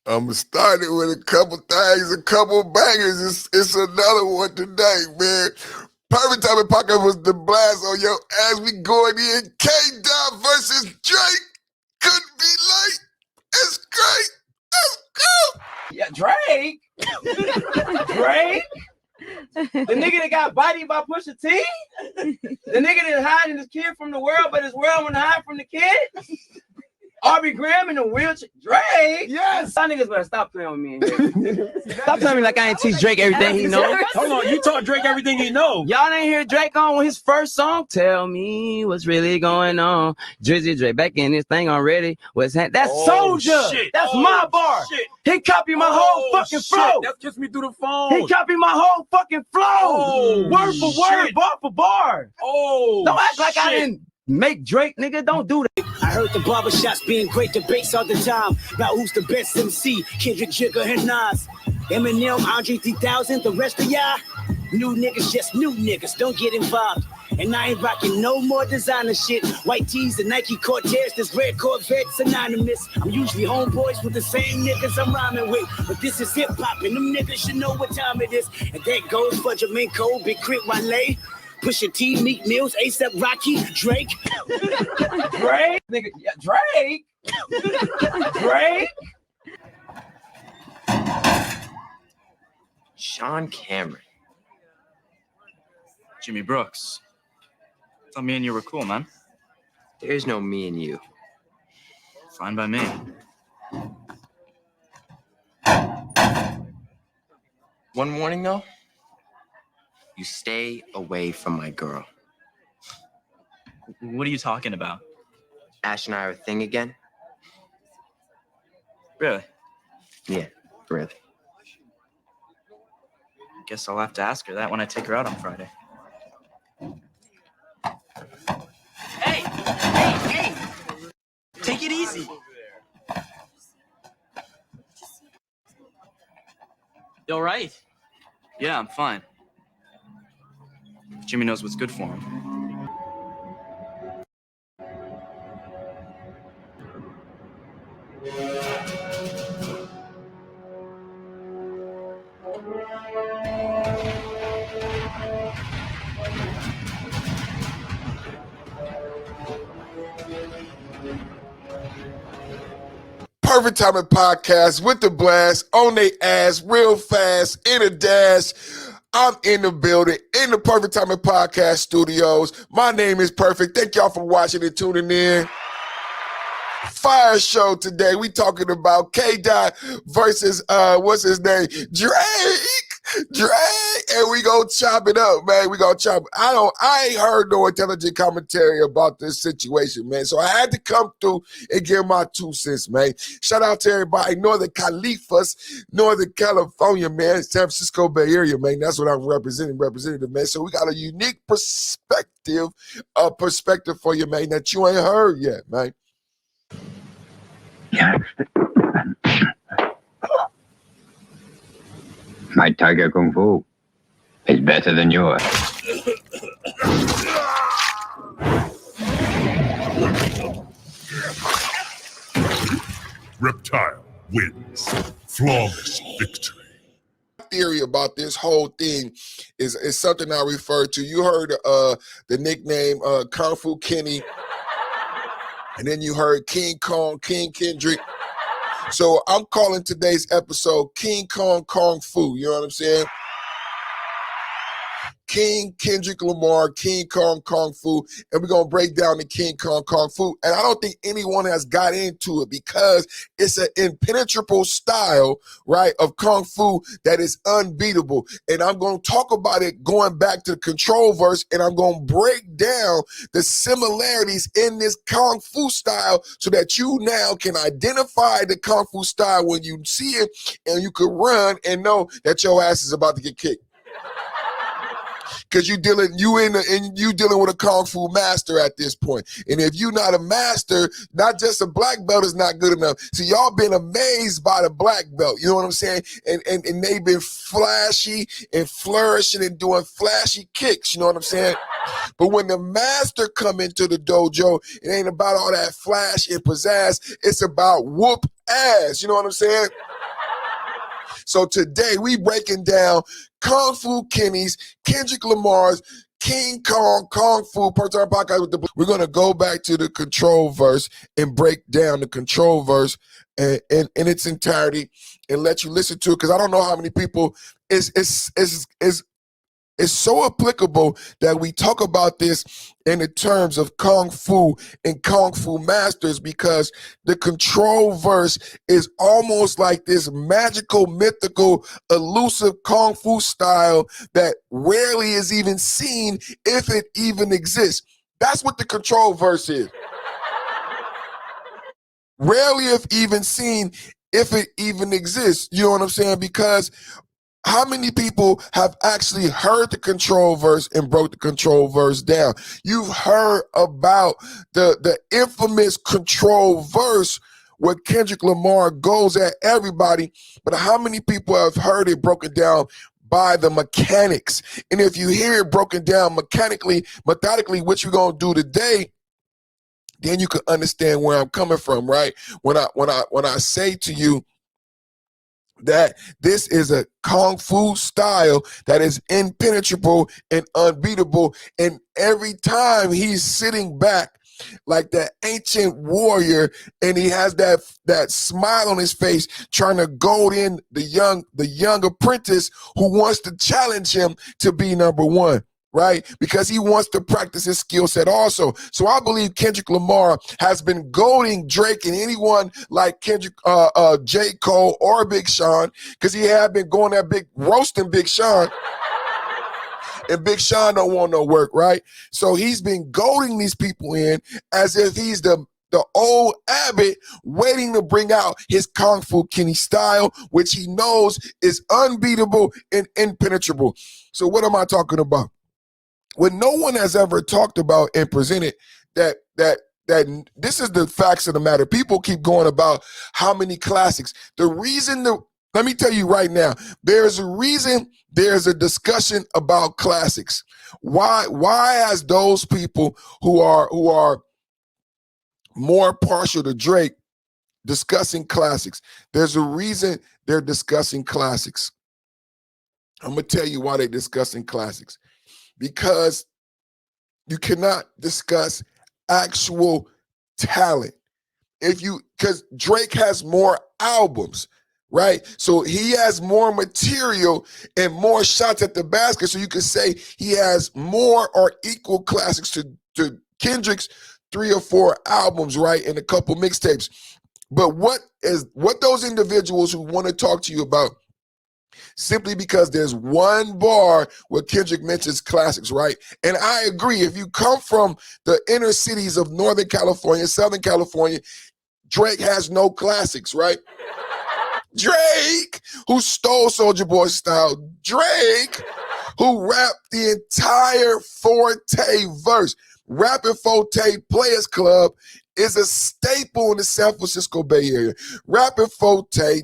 I'm starting with a couple things, a couple bangers. It's another one today, man. Perfect Timing Podcast was the blast on your ass. We going in. K-Dot versus Drake. Couldn't be late. It's great. Let's go. Yeah, Drake. Drake. The nigga that got bodied by Pusha T. The nigga that's hiding his kid from the world, but his world want to hide from the kid. Aubrey Graham in the wheelchair. Drake. Yes. Y'all niggas better stop playing with me in here. Stop telling me like I ain't teach Drake everything he know. Hold on, you taught Drake everything he know. Y'all ain't hear Drake on his first song. Tell me what's really going on. Drizzy Drake back in this thing already. What's that? That's Soldier. Shit. That's my bar. Shit. He copied my whole fucking flow. That gets me through the phone. He copied my whole fucking flow. Word for word, bar for bar. Don't act like I didn't make Drake, nigga. Don't do that. I heard the barbershops being great debates all the time about who's the best MC, Kendrick, Jigga, and Nas. Eminem, Andre 3000, the rest of y'all, new niggas, just new niggas, don't get involved. And I ain't rocking no more designer shit. White tees, the Nike Cortez, this red Corvette's anonymous. I'm usually homeboys with the same niggas I'm rhyming with. But this is hip-hop, and them niggas should know what time it is. And that goes for Jamaica, Big Crit, Wale, Pusha T, Meek Mills, A$AP Rocky, Drake. Drake? Nigga, yeah, Drake? Drake? Sean Cameron. Jimmy Brooks. Thought me and you were cool, man. There's no me and you. Fine by me. One warning, though. You stay away from my girl. What are you talking about? Ash and I are a thing again? Really? Yeah, really. Guess I'll have to ask her that when I take her out on Friday. Hey! Take it easy. You all right? Yeah, I'm fine. Jimmy knows what's good for him. Perfect Timing Podcast with the blast on they ass real fast in a dash. I'm in the building in the Perfect Timing Podcast studios. My name is Perfect. Thank y'all for watching and tuning in. Fire show today. We talking about K-Dot versus what's his name? Drake, and we gonna chop it up, man. We gonna chop. I ain't heard no intelligent commentary about this situation, man. So I had to come through and give my 2 cents, man. Shout out to everybody, Northern Califas, Northern California, man, San Francisco Bay Area, man. That's what I'm representative, man. So we got a unique perspective for you, man, that you ain't heard yet, man. My tiger kung fu is better than yours. Reptile wins. Flawless victory. Theory about this whole thing is something I referred to. You heard the nickname Kung Fu Kenny, and then you heard King Kong, King Kendrick. So I'm calling today's episode King Kong Kung Fu. You know what I'm saying? King Kendrick Lamar, King Kong Kung Fu, and we're going to break down the King Kong Kung Fu. And I don't think anyone has got into it because it's an impenetrable style, right, of Kung Fu that is unbeatable. And I'm going to talk about it going back to the Control verse, and I'm going to break down the similarities in this Kung Fu style so that you now can identify the Kung Fu style when you see it, and you can run and know that your ass is about to get kicked. Because you dealing with a Kung Fu master at this point. And if you're not a master, not just a black belt is not good enough. So y'all been amazed by the black belt. You know what I'm saying? And they've been flashy and flourishing and doing flashy kicks. You know what I'm saying? But when the master come into the dojo, it ain't about all that flash and pizzazz. It's about whoop ass. You know what I'm saying? So today we breaking down Kung Fu Kenny's, Kendrick Lamar's, King Kong, Kung Fu, per time podcast with the. We're gonna go back to the control verse and break down the control verse in its entirety and let you listen to it, because I don't know how many people it's so applicable that we talk about this in the terms of Kung Fu and Kung Fu masters, because the control verse is almost like this magical, mythical, elusive Kung Fu style that rarely is even seen, if it even exists. That's what the control verse is. Rarely if even seen, if it even exists. You know what I'm saying? Because how many people have actually heard the control verse and broke the control verse down? You've heard about the infamous control verse where Kendrick Lamar goes at everybody, but how many people have heard it broken down by the mechanics? And if you hear it broken down mechanically, methodically, what you're gonna do today, then you can understand where I'm coming from, right? When I say to you that this is a Kung Fu style that is impenetrable and unbeatable, and every time he's sitting back like that ancient warrior and he has that smile on his face trying to goad in the young apprentice who wants to challenge him to be number one, right? Because he wants to practice his skill set also. So I believe Kendrick Lamar has been goading Drake and anyone like Kendrick, J. Cole or Big Sean, because he had been going that big roasting Big Sean. And Big Sean don't want no work, right? So he's been goading these people in as if he's the old Abbott waiting to bring out his Kung Fu Kenny style, which he knows is unbeatable and impenetrable. So what am I talking about? What no one has ever talked about and presented, that this is the facts of the matter. People keep going about how many classics. Let me tell you right now, there's a reason there's a discussion about classics. Why has those people who are more partial to Drake discussing classics? There's a reason they're discussing classics. I'm gonna tell you why they're discussing classics. Because you cannot discuss actual talent because Drake has more albums, right? So he has more material and more shots at the basket. So you could say he has more or equal classics to Kendrick's 3 or 4 albums, right? And a couple mixtapes. But what those individuals who want to talk to you about, simply because there's one bar where Kendrick mentions classics, right? And I agree, if you come from the inner cities of Northern California, Southern California, Drake has no classics, right? Drake, who stole Soulja Boy's style. Drake, who rapped the entire Forte verse. Rapping Forte Players Club is a staple in the San Francisco Bay Area. Rapping Forte,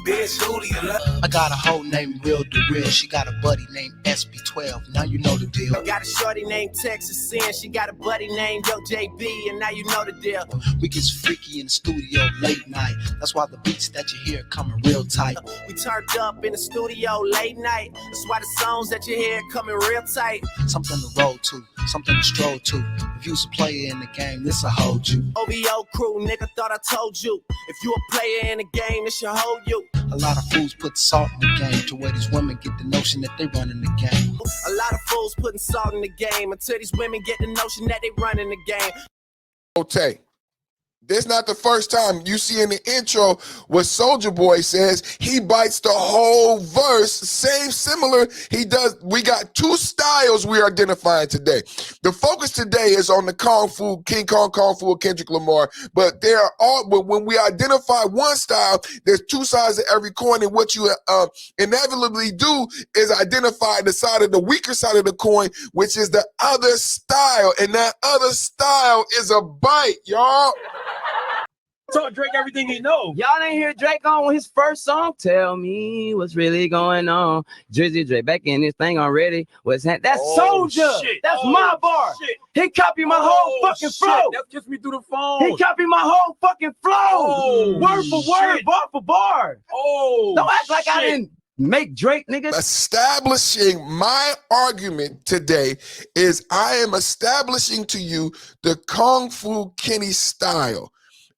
I got a hoe named Real DeReal. She got a buddy named SB12. Now you know the deal. Got a shorty named Texas Sin. She got a buddy named JB, and now you know the deal. We get freaky in the studio late night. That's why the beats that you hear coming real tight. We turned up in the studio late night. That's why the songs that you hear coming real tight. Something to roll to, something to stroll to. If you's a player in the game, this'll hold you. OVO crew, nigga, thought I told you. If you a player in the game, this should hold you. A lot of fools put salt in the game to where these women get the notion that they running the game. A lot of fools putting salt in the game until these women get the notion that they running the game. Forte. This not the first time you see in the intro what Soulja Boy says. He bites the whole verse, similar. He does. We got 2 styles we're identifying today. The focus today is on the Kung Fu, King Kong Kung Fu of Kendrick Lamar. But but when we identify one style, there's 2 sides of every coin. And what you inevitably do is identify the weaker side of the coin, which is the other style. And that other style is a bite, y'all. Taught Drake everything he know. Y'all didn't hear Drake on his first song. Tell me what's really going on. Drizzy Drake back in this thing already. That's Soldier. Shit. That's my bar. Shit. He copied my whole fucking flow. That gets me through the phone. He copied my whole fucking flow. Word for word, bar for bar. Don't act like I didn't make Drake, niggas. Establishing my argument today is I am establishing to you the Kung Fu Kenny style.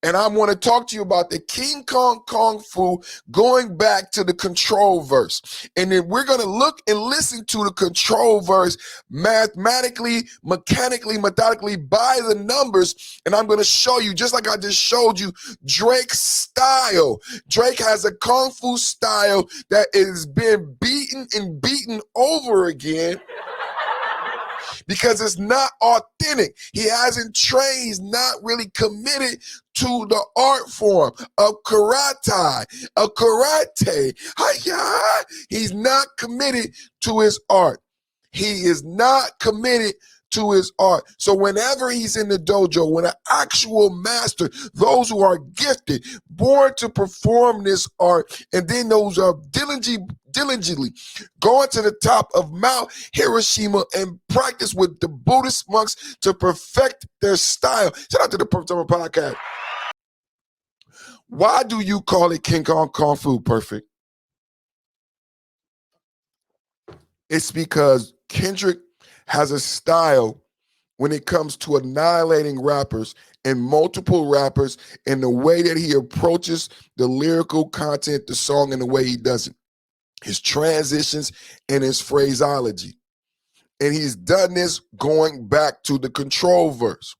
And I want to talk to you about the King Kong Kung Fu going back to the control verse. And then we're going to look and listen to the control verse mathematically, mechanically, methodically by the numbers. And I'm going to show you, just like I just showed you, Drake's style. Drake has a Kung Fu style that has been beaten and beaten over again. Because it's not authentic. He hasn't trained, he's not really committed to the art form of karate. He's not committed to his art. He is not committed to his art. So whenever he's in the dojo, when an actual master, those who are gifted, born to perform this art, and then those are diligently going to the top of Mount Hiroshima and practice with the Buddhist monks to perfect their style. Shout out to the Perfect Summer Podcast. Why do you call it King Kong Kung Fu, Perfect? It's because Kendrick has a style when it comes to annihilating rappers and multiple rappers in the way that he approaches the lyrical content, the song, and the way he does it. His transitions and his phraseology. And he's done this going back to the control verse.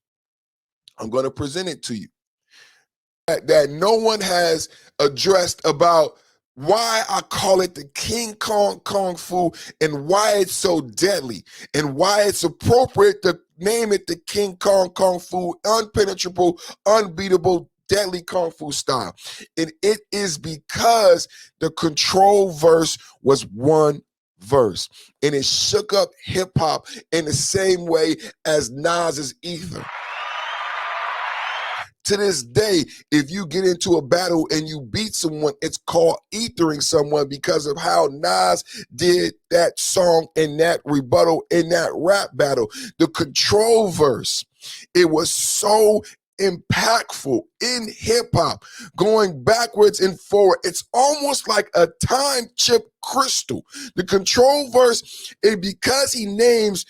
I'm going to present it to you. That no one has addressed about why I call it the King Kong Kung Fu and why it's so deadly and why it's appropriate to name it the King Kong Kung Fu, unpenetrable, unbeatable, deadly Kung Fu style. And it is because the control verse was one verse and it shook up hip hop in the same way as Nas's Ether. To this day, if you get into a battle and you beat someone, it's called ethering someone because of how Nas did that song and that rebuttal in that rap battle. The control verse, it was so impactful in hip hop, going backwards and forward. It's almost like a time chip crystal. The control verse, because he names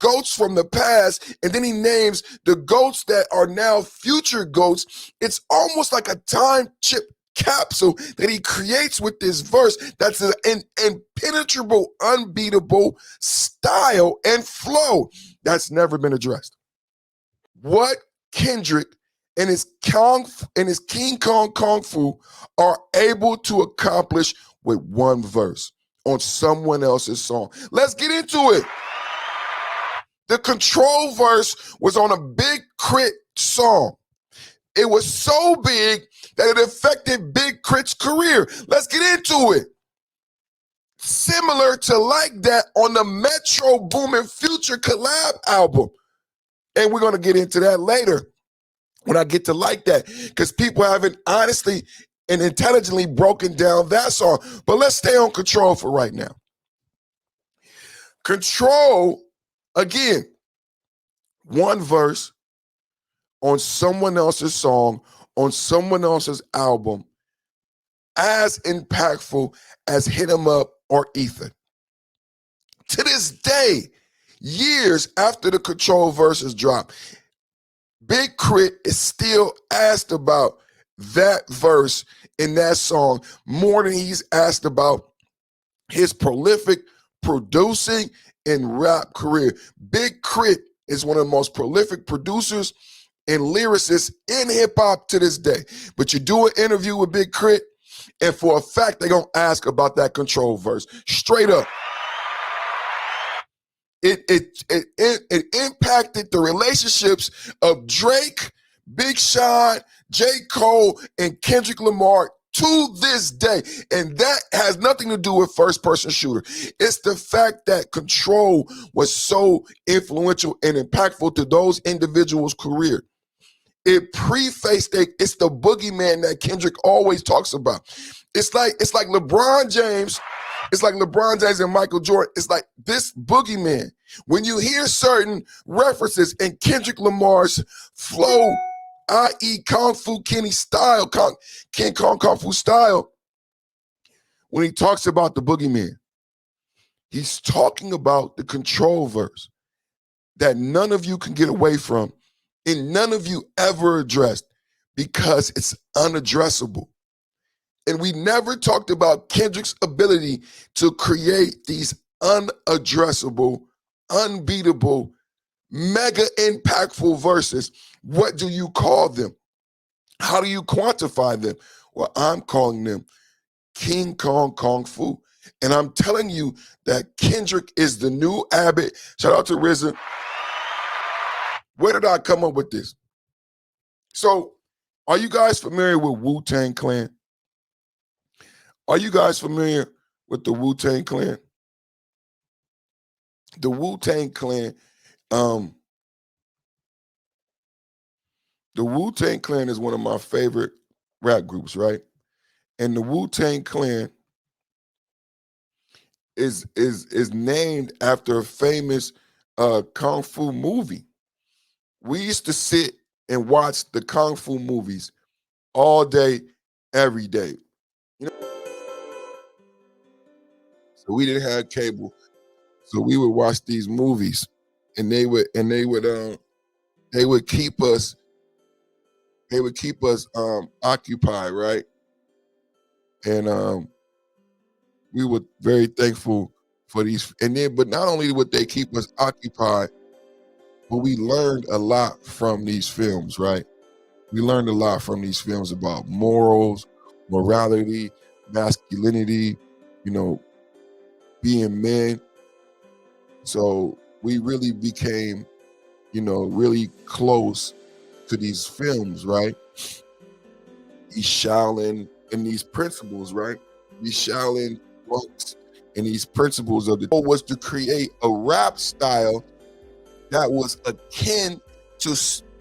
goats from the past, and then he names the goats that are now future goats. It's almost like a time chip capsule that he creates with this verse that's an impenetrable, unbeatable style and flow that's never been addressed. What Kendrick and his King Kong Kung Fu are able to accomplish with one verse on someone else's song. Let's get into it. The control verse was on a Big Crit song. It was so big that it affected Big Crit's career. Let's get into it. Similar to Like That on the Metro Boomin Future collab album. And we're going to get into that later when I get to Like That, because people haven't honestly and intelligently broken down that song. But let's stay on Control for right now. Control, again, one verse on someone else's song, on someone else's album, as impactful as Hit 'Em Up or Ether. To this day, years after the Control verses drop, Big Crit is still asked about that verse in that song more than he's asked about his prolific producing and rap career. Big Crit is one of the most prolific producers and lyricists in hip-hop to this day. But you do an interview with Big Crit, and for a fact, they're going to ask about that Control verse. Straight up. It impacted the relationships of Drake, Big Sean, J. Cole, and Kendrick Lamar to this day. And that has nothing to do with first-person shooter. It's the fact that Control was so influential and impactful to those individuals' career. It prefaced it's the boogeyman that Kendrick always talks about. It's like LeBron James. It's like LeBron James and Michael Jordan. It's like this boogeyman. When you hear certain references in Kendrick Lamar's flow, i.e. Kung Fu Kenny style, King Kong Kung Fu style, when he talks about the boogeyman, he's talking about the control verse that none of you can get away from and none of you ever addressed because it's unaddressable. And we never talked about Kendrick's ability to create these unaddressable, unbeatable, mega impactful verses. What do you call them? How do you quantify them? Well, I'm calling them King Kong Kung Fu. And I'm telling you that Kendrick is the new Abbott. Shout out to RZA. Where did I come up with this? So, are you guys familiar with Wu-Tang Clan? Are you guys familiar with the Wu-Tang Clan? The Wu-Tang Clan, the Wu-Tang Clan is one of my favorite rap groups, right? And the Wu-Tang Clan is named after a famous Kung Fu movie. We used to sit and watch the Kung Fu movies all day, every day. You know? So we didn't have cable. So we would watch these movies and they would keep us occupied, right? And we were very thankful for these. And then, but not only would they keep us occupied, but we learned a lot from these films, right? We learned a lot from these films about morals, morality, masculinity, being men. So we really became, really close to these films, right? These Shaolin and these principles, right? These Shaolin monks and these principles of the goal was to create a rap style that was akin to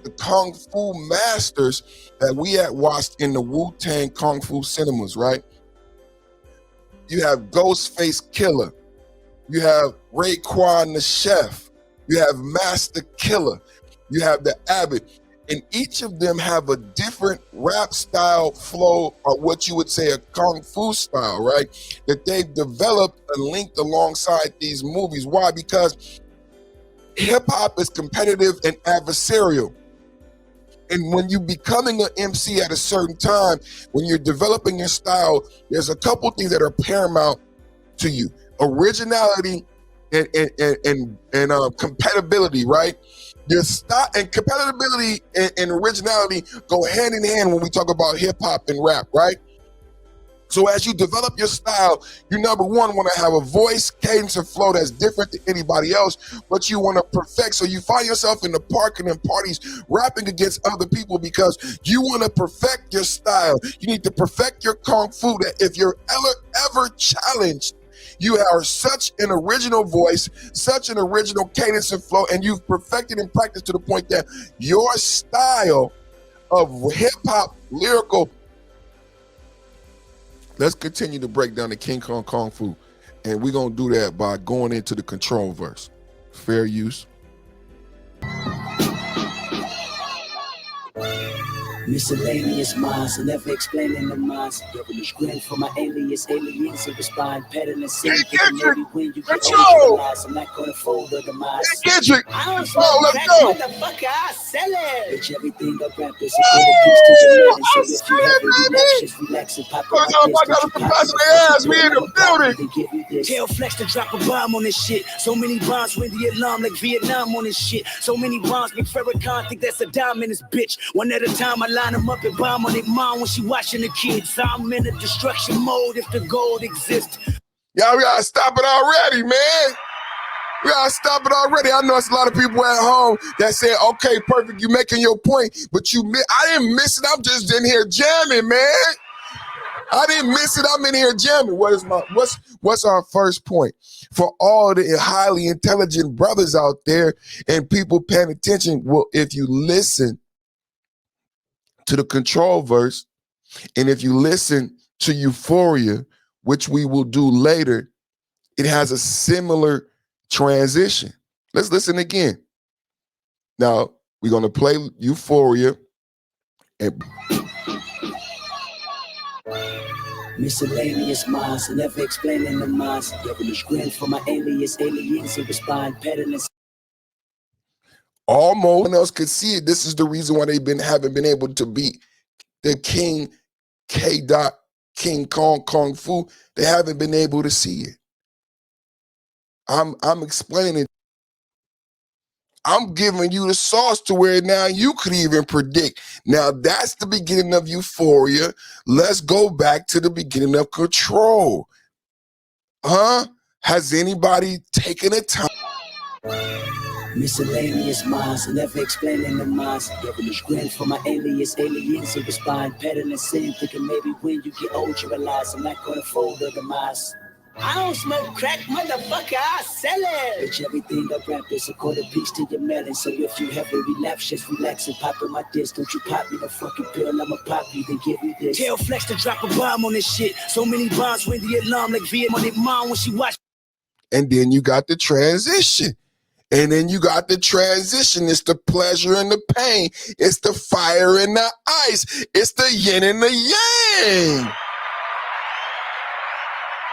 the Kung Fu masters that we had watched in the Wu-Tang Kung Fu cinemas, right? You have Ghostface Killer. You have Raekwon the Chef. You have Master Killer. You have the Abbott. And each of them have a different rap style flow, or what you would say a Kung Fu style, right? That they've developed and linked alongside these movies. Why? Because hip-hop is competitive and adversarial. And when you're becoming an MC at a certain time, when you're developing your style, there's a couple things that are paramount to you. Originality and compatibility, right? Your style and compatibility and originality go hand in hand when we talk about hip-hop and rap, right? So as you develop your style, you number one want to have a voice, cadence, and flow that's different than anybody else, but you want to perfect. So you find yourself in the park and in parties rapping against other people because you want to perfect your style. You need to perfect your Kung Fu that if you're ever challenged, you are such an original voice, such an original cadence and flow, and you've perfected and practiced to the point that your style of hip-hop, lyrical. Let's continue to break down the King Kong Kung Fu, and we're going to do that by going into the control verse. Fair use. Miscellaneous minds, never explaining the minds. Devilish grin for my aliens of the spine, peddling sin. Kendrick, When you let's get go. I'm not gonna fold the demise. Kendrick, I don't let's crack, go. motherfucker, I sell it. Bitch, everything I rap is a piece to the man. So if you have any relax, relax and pop What's up? I got the pass of the ass. We in the building. Tell Flex to drop a bomb on this shit. So many bombs ring the alarm like Vietnam on this shit. So many bombs make Farrakhan think that's a dime in this bitch. One at a time, I line them up and bomb on their mom when she watching the kids. I'm in a destruction mode if the gold exists. Y'all, we gotta stop it already, man. We gotta stop it already. I know it's a lot of people at home that say, okay, perfect, you making your point, but I didn't miss it. I'm just in here jamming, man. I didn't miss it. I'm in here jamming. What's our first point? For all the highly intelligent brothers out there and people paying attention, well, if you listen, to the Control verse. And if you listen to Euphoria, which we will do later, it has a similar transition. Let's listen again. Now, we're going to play Euphoria. And Miscellaneous minds, never explaining the minds. Devilish grin for my aliens who respond peddling. almost no one else could see it. This is the reason why haven't been able to beat the King K. King Kong Fu. They haven't been able to see it. I'm explaining it. I'm giving you the sauce to where now you could even predict. Now that's the beginning of Euphoria. Let's go back to the beginning of Control. Has anybody taken a time? Miscellaneous minds, never explaining the minds. Devilish grin for my aliens who respond peddling sin. Thinking maybe when you get old you realize I'm not gonna fold or demise. I don't smoke crack, motherfucker, I sell it. Bitch, everything I rap is a quarter piece to your melon. So if you have a relapse, just relax and pop in my disc. Don't you pop me the fucking pill, I'ma pop you, then give me this. Tell Flex to drop a bomb on this shit. So many bombs ring the alarm like VM on their mom when she watch. And then you got the transition. And then you got the transition. It's the pleasure and the pain. It's the fire and the ice. It's the yin and the yang.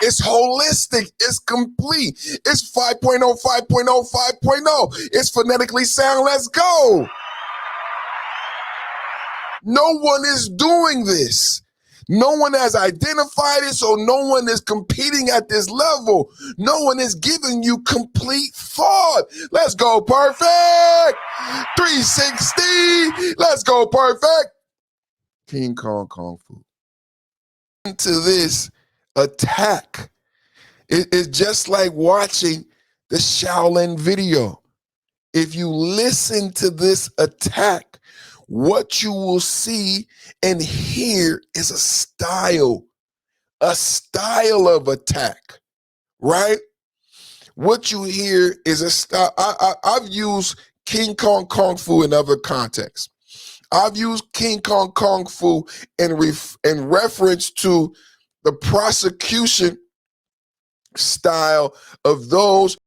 It's holistic. It's complete. It's 5.0, 5.0, 5.0. It's phonetically sound. Let's go. No one is doing this. No one has identified it, so no one is competing at this level. No one is giving you complete thought. Let's go, perfect. 360. Let's go, perfect. King Kong Fu. To this attack. It's just like watching the Shaolin video. If you listen to this attack, what you will see and hear is a style of attack, right? What you hear is a style. I've used King Kong Fu in other contexts. I've used King Kong Fu in reference to the prosecution style of those